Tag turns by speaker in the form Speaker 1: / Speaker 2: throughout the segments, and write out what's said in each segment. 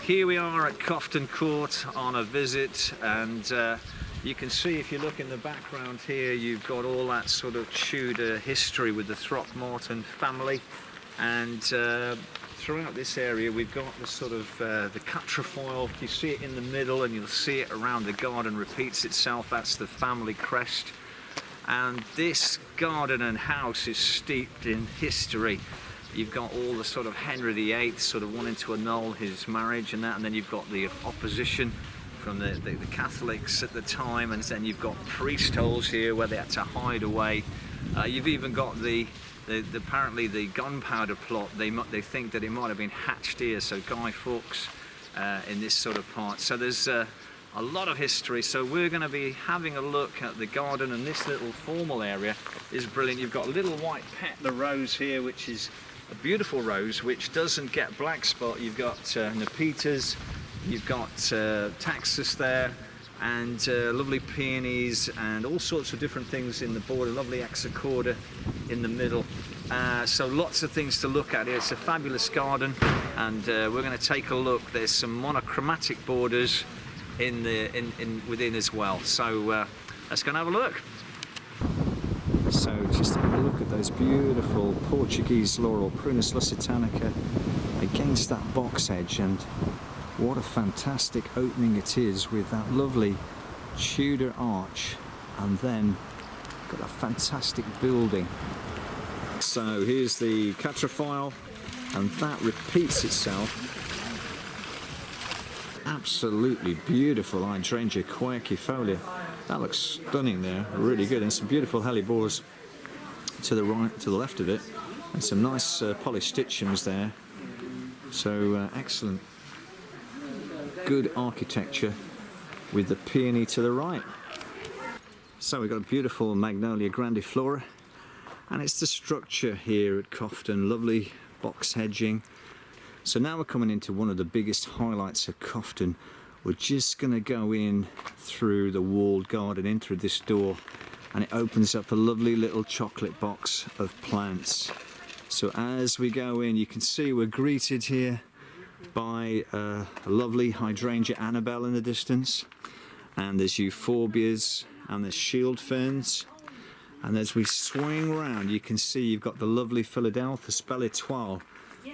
Speaker 1: Here we are at Coughton Court on a visit, and you can see, if you look in the background here, you've got all that sort of Tudor history with the Throckmorton family, and throughout this area we've got the sort of the quatrefoil. You see it in the middle and you'll see it around the garden, repeats itself. That's the family crest, and this garden and house is steeped in history. You've got all the sort of Henry VIII sort of wanting to annul his marriage and that, and then you've got the opposition from the Catholics at the time, and then you've got priest holes here where they had to hide away. You've even got apparently the gunpowder plot. They think that it might have been hatched here, so Guy Fawkes in this sort of part. So there's a lot of history. So we're going to be having a look at the garden, and this little formal area is brilliant. You've got a little white Petler rose here, which is a beautiful rose which doesn't get black spot. You've got Nepetas, you've got Taxus there, and lovely peonies and all sorts of different things in the border. Lovely Exocorda in the middle. So lots of things to look at here. It's a fabulous garden, and we're going to take a look. There's some monochromatic borders within as well. So let's go and have a look. So just have a look at those beautiful Portuguese laurel, Prunus lusitanica, against that box edge, and what a fantastic opening it is with that lovely Tudor arch, and then got a fantastic building. So here's the quatrefoil, and that repeats itself. Absolutely beautiful hydrangea quercifolia. That looks stunning there, really good, and some beautiful hellebores to the right, to the left of it, and some nice polystichums there. So excellent, good architecture with the peony to the right. So we've got a beautiful Magnolia grandiflora, and it's the structure here at Cofton. Lovely box hedging. So now we're coming into one of the biggest highlights of Cofton. We're just going to go in through the walled garden, in through this door, and it opens up a lovely little chocolate box of plants. So as we go in, you can see we're greeted here by a lovely hydrangea Annabelle in the distance, and there's euphorbias, and there's shield ferns, and as we swing round you can see you've got the lovely Philadelphus belle-étoile,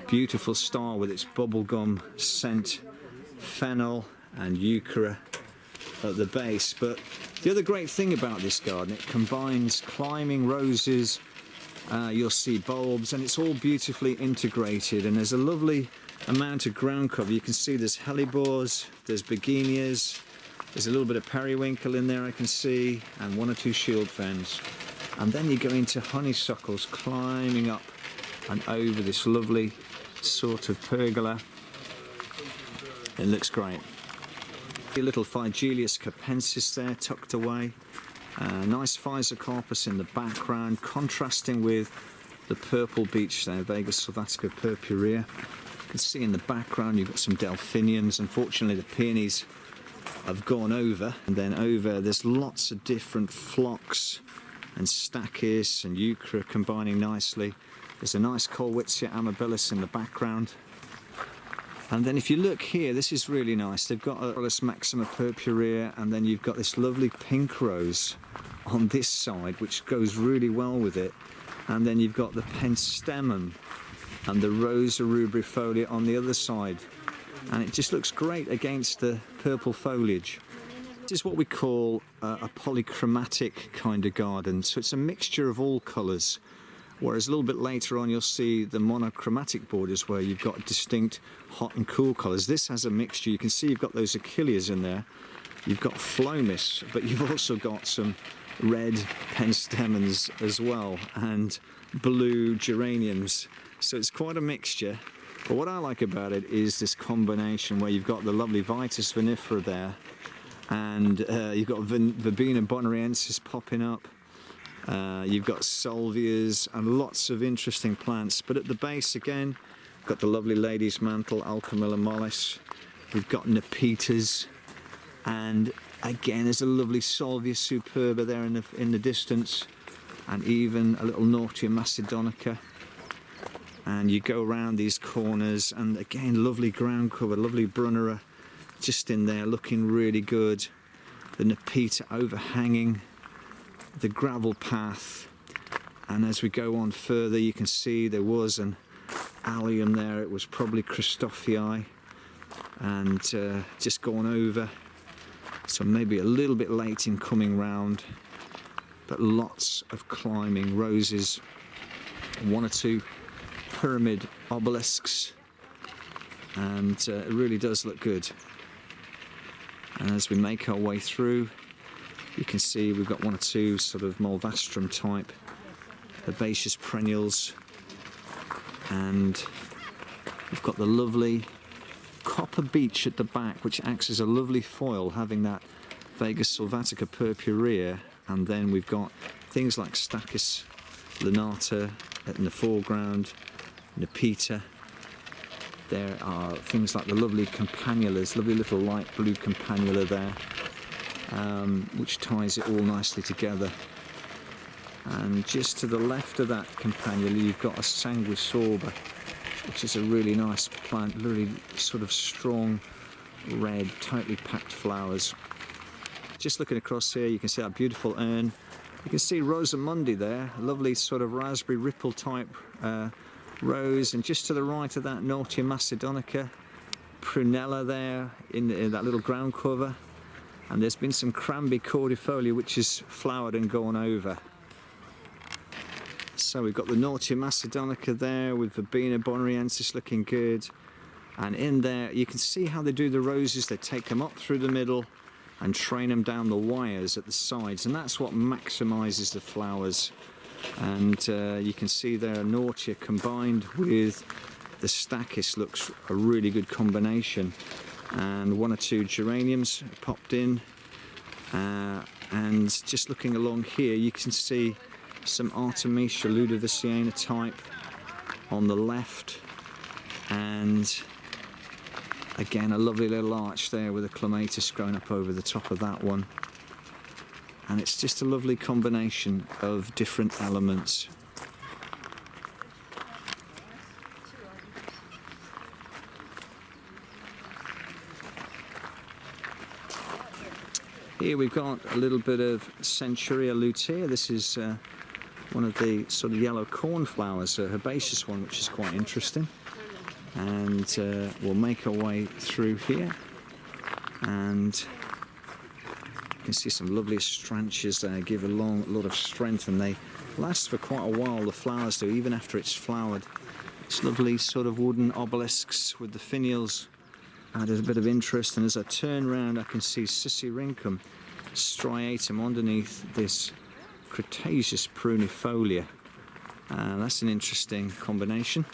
Speaker 1: beautiful star with its bubblegum scent, fennel and euchera at the base. But the other great thing about this garden, it combines climbing roses, you'll see bulbs, and it's all beautifully integrated, and there's a lovely amount of ground cover. You can see there's hellebores, there's begonias, there's a little bit of periwinkle in there I can see, and one or two shield ferns, and then you go into honeysuckles climbing up and over this lovely sort of pergola. It looks great. A little Phygelius capensis there tucked away. Nice Physocarpus in the background, contrasting with the purple beech there, Vegas sylvatica purpurea. You can see in the background you've got some delphiniums. Unfortunately the peonies have gone over, and then over there's lots of different phlox and stachys and euchera combining nicely. There's a nice Colwitzia amabilis in the background. And then if you look here, this is really nice. They've got Aurelus maxima purpurea, and then you've got this lovely pink rose on this side, which goes really well with it. And then you've got the penstemon and the Rosa rubrifolia on the other side. And it just looks great against the purple foliage. This is what we call a polychromatic kind of garden. So it's a mixture of all colours. Whereas a little bit later on you'll see the monochromatic borders where you've got distinct hot and cool colours. This has a mixture. You can see you've got those achilles in there, you've got phlomis, but you've also got some red penstemons as well, and blue geraniums. So it's quite a mixture. But what I like about it is this combination where you've got the lovely Vitis vinifera there, and you've got Verbena bonariensis popping up. You've got salvias and lots of interesting plants, but at the base again we've got the lovely lady's mantle, Alchemilla mollis. We've got Nepetas, and again there's a lovely Salvia superba there in the distance, and even a little Naughtia macedonica. and you go around these corners, and again, lovely ground cover, lovely brunnera just in there, looking really good. The Nepeta overhanging the gravel path, and as we go on further, you can see there was an allium there. It was probably Christophii, and just gone over, so maybe a little bit late in coming round, but lots of climbing roses, one or two pyramid obelisks, and it really does look good. And as we make our way through, you can see we've got one or two sort of Mulvastrum type herbaceous perennials, and we've got the lovely copper beech at the back, which acts as a lovely foil, having that Vega sylvatica purpurea, and then we've got things like Stachys lanata in the foreground, Nepeta. There are things like the lovely campanulas, lovely little light blue campanula there, which ties it all nicely together. And just to the left of that campanula, you've got a sanguisorba, which is a really nice plant, really sort of strong red, tightly packed flowers. Just looking across here, you can see that beautiful urn. You can see Rosamundi there, a lovely sort of raspberry ripple type rose, and just to the right of that, Nautia macedonica, prunella there in that little ground cover, and there's been some Cranby cordifolia which is flowered and gone over. So we've got the Nautia macedonica there with Verbena bonariensis looking good, and in there you can see how they do the roses. They take them up through the middle and train them down the wires at the sides, and that's what maximizes the flowers. And you can see there Nautia combined with the Stachys looks a really good combination, and one or two geraniums popped in, and just looking along here you can see some Artemisia ludoviciana type on the left, and again a lovely little arch there with a clematis growing up over the top of that one. And it's just a lovely combination of different elements. Here we've got a little bit of Centuria lutea. This is one of the sort of yellow cornflowers, a herbaceous one, which is quite interesting. And we'll make our way through here, and you can see some lovely astrantias there, give a lot of strength, and they last for quite a while, the flowers do, even after it's flowered. It's lovely sort of wooden obelisks with the finials add a bit of interest, and as I turn around I can see Cicyrhynchum striatum underneath this Cretaceous prunifolia. That's an interesting combination.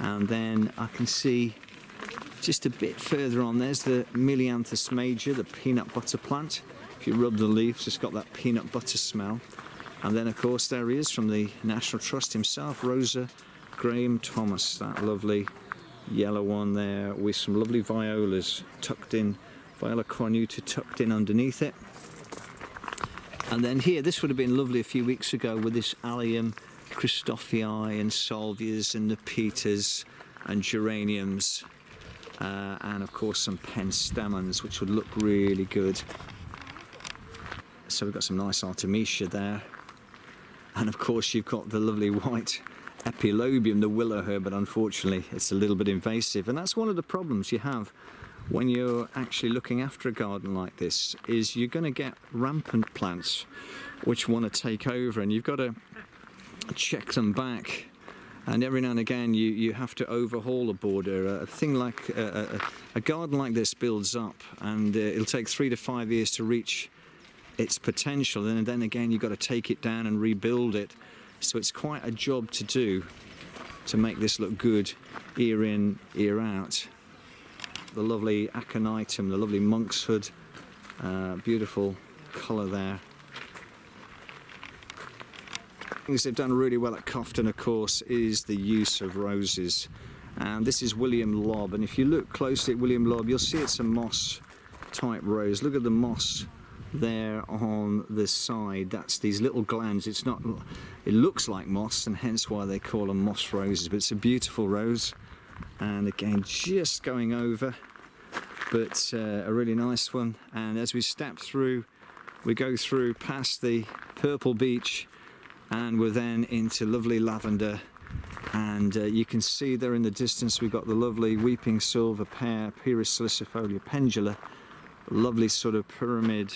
Speaker 1: And then I can see just a bit further on, there's the Milianthus major, the peanut butter plant. If you rub the leaves, it's got that peanut butter smell. And then of course there he is from the National Trust himself, Rosa Graham Thomas, that lovely yellow one there with some lovely violas tucked in, Viola cornuta tucked in underneath it. And then here, this would have been lovely a few weeks ago with this allium, Christophii and salvias and Nepetas and geraniums, and of course some penstemons, which would look really good. So we've got some nice Artemisia there, and of course you've got the lovely white Epilobium, the willow herb, but unfortunately it's a little bit invasive, and that's one of the problems you have when you're actually looking after a garden like this, is you're going to get rampant plants which want to take over, and you've got to check them back, and every now and again you have to overhaul a border. A thing like a garden like this builds up, and it'll take 3 to 5 years to reach its potential, and then again you've got to take it down and rebuild it. So it's quite a job to do to make this look good year in, year out. The lovely aconitum, the lovely monkshood, beautiful colour there. Things they've done really well at Cofton, of course, is the use of roses. And this is William Lobb, and if you look closely at William Lobb, you'll see it's a moss type rose. Look at the moss there on the side, that's these little glands. It's not, it looks like moss, and hence why they call them moss roses, but it's a beautiful rose, and again just going over, but a really nice one. And as we step through, we go through past the purple beech, and we're then into lovely lavender. And you can see there in the distance we've got the lovely weeping silver pear, Pyrrhus salicifolia pendula, lovely sort of pyramid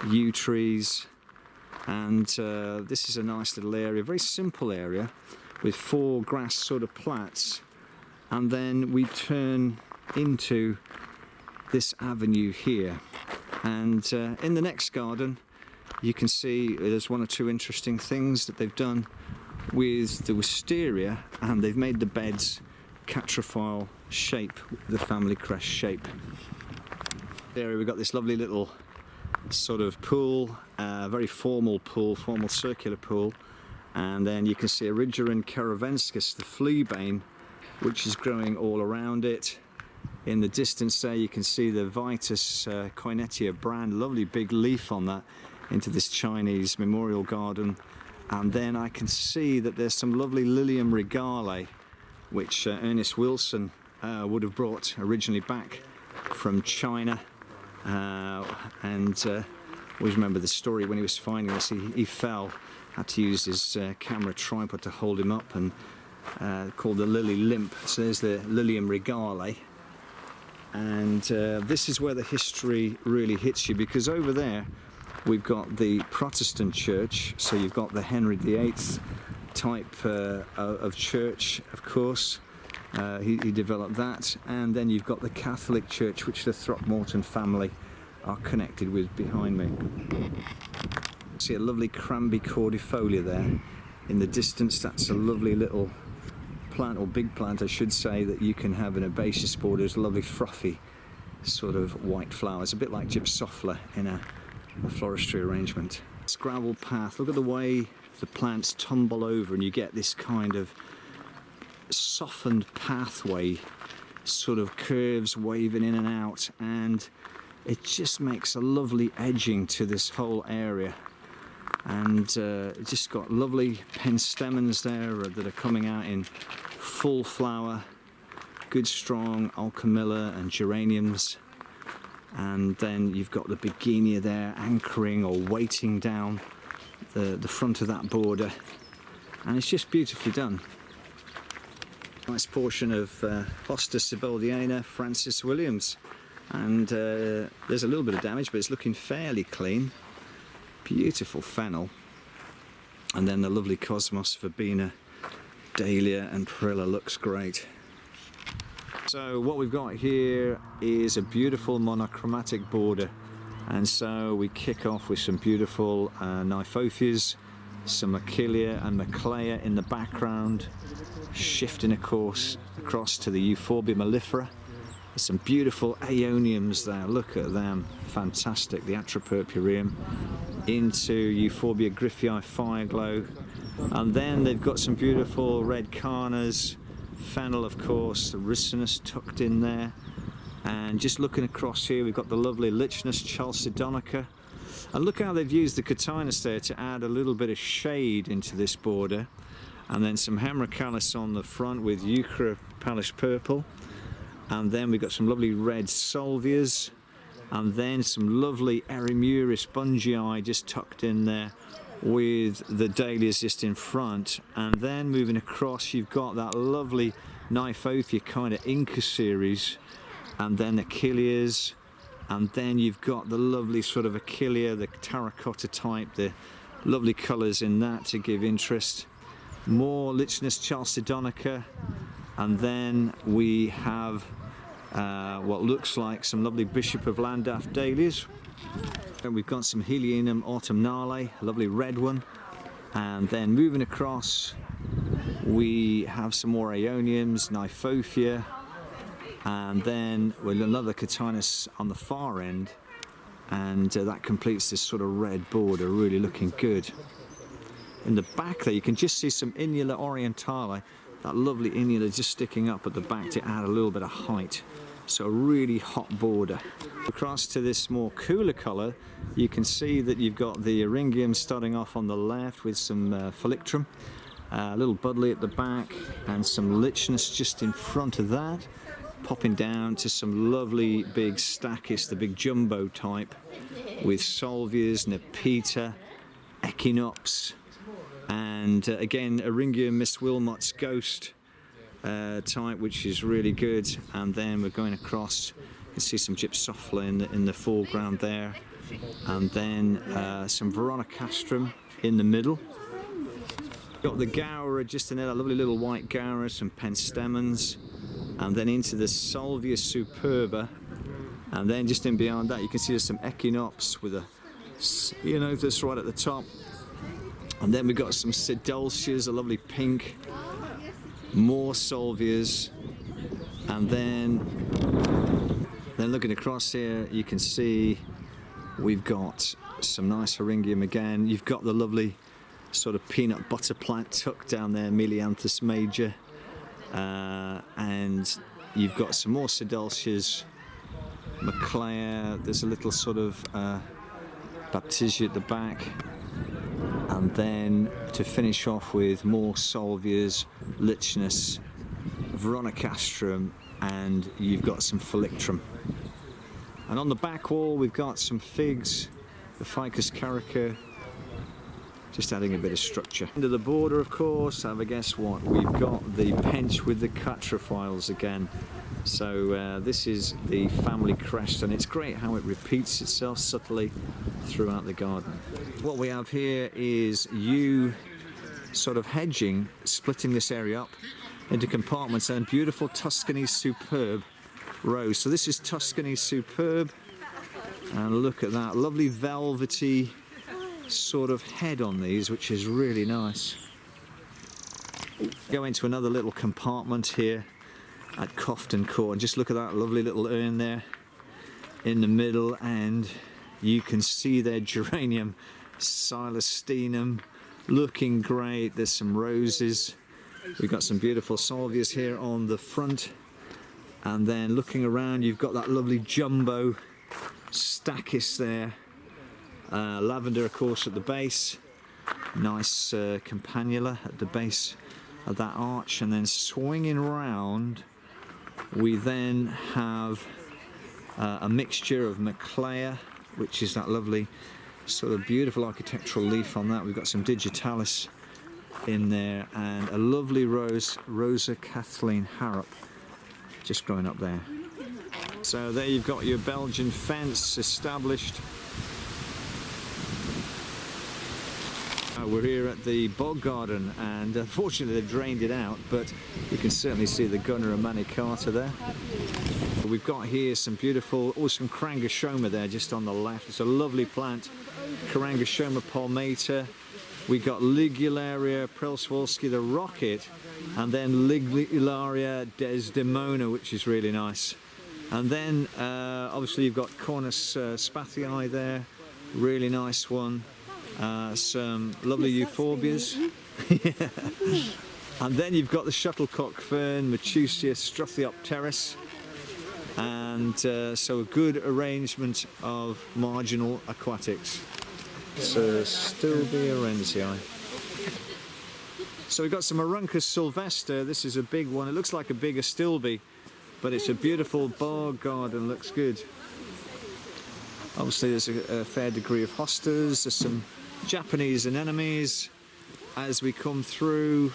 Speaker 1: yew trees. And this is a nice little area, very simple area with 4 grass sort of plats. And then we turn into this avenue here. And in the next garden you can see there's 1 or 2 interesting things that they've done with the wisteria, and they've made the beds catrophile shape, the family crest shape. There we've got this lovely little sort of pool, very formal pool, formal circular pool, and then you can see Erigeron caravensis, the fleabane, which is growing all around it. In the distance there you can see the Vitis coinetia brand, lovely big leaf on that, into this Chinese memorial garden. And then I can see that there's some lovely Lilium regale, which Ernest Wilson would have brought originally back from China. And always remember the story when he was finding this, he fell, had to use his camera tripod to hold him up, and called the lily limp. So there's the Lilium regale. And this is where the history really hits you, because over there we've got the Protestant church, so you've got the Henry VIII type of church, of course. He developed that, and then you've got the Catholic church, which the Throckmorton family are connected with behind me. See a lovely Cranby cordifolia there. In the distance, that's a lovely little plant, or big plant I should say, that you can have in herbaceous borders, lovely frothy sort of white flowers, a bit like Gypsophila in a floristry arrangement. It's gravel path. Look at the way the plants tumble over, and you get this kind of softened pathway, sort of curves waving in and out, and it just makes a lovely edging to this whole area. And it's just got lovely penstemons there that are coming out in full flower, good strong alchemilla and geraniums. And then you've got the begonia there anchoring or weighting down the front of that border, and it's just beautifully done. Nice portion of Hosta Siboldiana Francis Williams, and there's a little bit of damage, but it's looking fairly clean. Beautiful fennel, and then the lovely Cosmos Verbena, Dahlia and Perilla looks great. So what we've got here is a beautiful monochromatic border, and so we kick off with some beautiful Nymphophias, some Achillea and Macleia in the background, shifting of course across to the Euphorbia mellifera. There's some beautiful Aeoniums there, look at them, fantastic, the Atropurpureum, into Euphorbia griffii Fireglow, and then they've got some beautiful red Carnas, fennel of course, the Ricinus tucked in there, and just looking across here we've got the lovely Lychnis chalcedonica, and look how they've used the Cotinus there to add a little bit of shade into this border, and then some Hemerocallis on the front with Euchra Palish purple, and then we've got some lovely red salvias, and then some lovely Erimuris bungii just tucked in there with the dahlias just in front. And then moving across you've got that lovely Nymphophia kind of Inca series, and then Achilleas, and then you've got the lovely sort of Achillea, the terracotta type, the lovely colours in that to give interest. More Lychnis chalcedonica, and then we have what looks like some lovely Bishop of Llandaff dahlias. And we've got some Helianum autumnale, a lovely red one, and then moving across we have some more Aeoniums, Nymphophia, and then with another Cotinus on the far end, and that completes this sort of red border, really looking good. In the back there you can just see some Inula orientale, that lovely Inula just sticking up at the back to add a little bit of height So a really hot border. Across to this more cooler colour, you can see that you've got the eryngium starting off on the left with some Polychromatic, a little buddleia at the back, and some lichness just in front of that, popping down to some lovely big stachys, the big jumbo type, with salvias, nepeta, echinops, and again eryngium Miss Wilmot's ghost type, which is really good. And then we're going across, you can see some gypsophila in the foreground there, and then some veronicastrum in the middle. Got the gaura just in there, a lovely little white gaura, some penstemons, and then into the salvia superba, and then just in beyond that you can see there's some echinops with a, you know, this right at the top, and then we've got some sidulcias, a lovely pink, more salvias, and then looking across here you can see we've got some nice eryngium again. You've got the lovely sort of peanut butter plant tucked down there, Melianthus major, and you've got some more sidulcias, Maclea, there's a little sort of baptisia at the back, and then to finish off with more salvias, lichness, veronicastrum, and you've got some Polychromatic. And on the back wall we've got some figs, the Ficus carica, just adding a bit of structure. Under the border, of course, have a guess what? We've got the pench with the catrophiles again. So this is the family crest, and it's great how it repeats itself subtly throughout the garden. What we have here is sort of hedging, splitting this area up into compartments, and beautiful Tuscany Superb rose. So this is Tuscany Superb, and look at that lovely velvety sort of head on these, which is really nice. Go into another little compartment here at Coughton Court, and just look at that lovely little urn there in the middle, and you can see their geranium Silestinum looking great. There's some roses, we've got some beautiful salvias here on the front, and then looking around you've got that lovely jumbo stachys there. Lavender, of course, at the base, nice campanula at the base of that arch, and then swinging round we then have a mixture of Maclea, which is that lovely sort of beautiful architectural leaf on that. We've got some digitalis in there, and a lovely rose, Rosa Kathleen Harrop, just growing up there. So there you've got your Belgian fence established. We're here at the Bog Garden, and unfortunately they've drained it out, but you can certainly see the Gunner and Manicata there. We've got here some beautiful, some Carangashoma there just on the left. It's a lovely plant, Carangashoma palmata. We've got Ligularia Prelswolski, the rocket, and then Ligularia Desdemona, which is really nice. And then obviously you've got Cornus spathii there, really nice one. Some lovely euphorbias. Yeah. And then you've got the shuttlecock fern, Machusia strophiopteris, and so a good arrangement of marginal aquatics. So Stilbea Renzii. So we've got some Aruncus sylvester. This is a big one. It looks like a bigger Stilbea, but it's a beautiful Bog Garden, looks good. Obviously there's a fair degree of hostas, there's some Japanese anemones as we come through,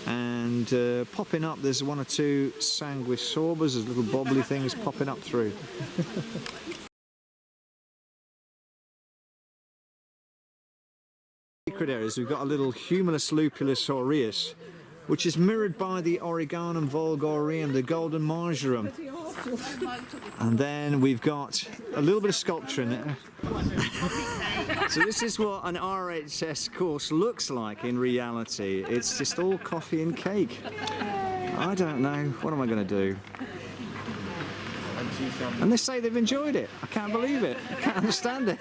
Speaker 1: and popping up there's one or two sanguisorbas, there's little bobbly things popping up through. Secret areas, we've got a little Humulus lupulus aureus, which is mirrored by the Oreganum vulgareum, the golden marjoram. And then we've got a little bit of sculpture in there. So this is what an RHS course looks like in reality. It's just all coffee and cake. I don't know, what am I going to do? And they say they've enjoyed it. I can't believe it. I can't understand it.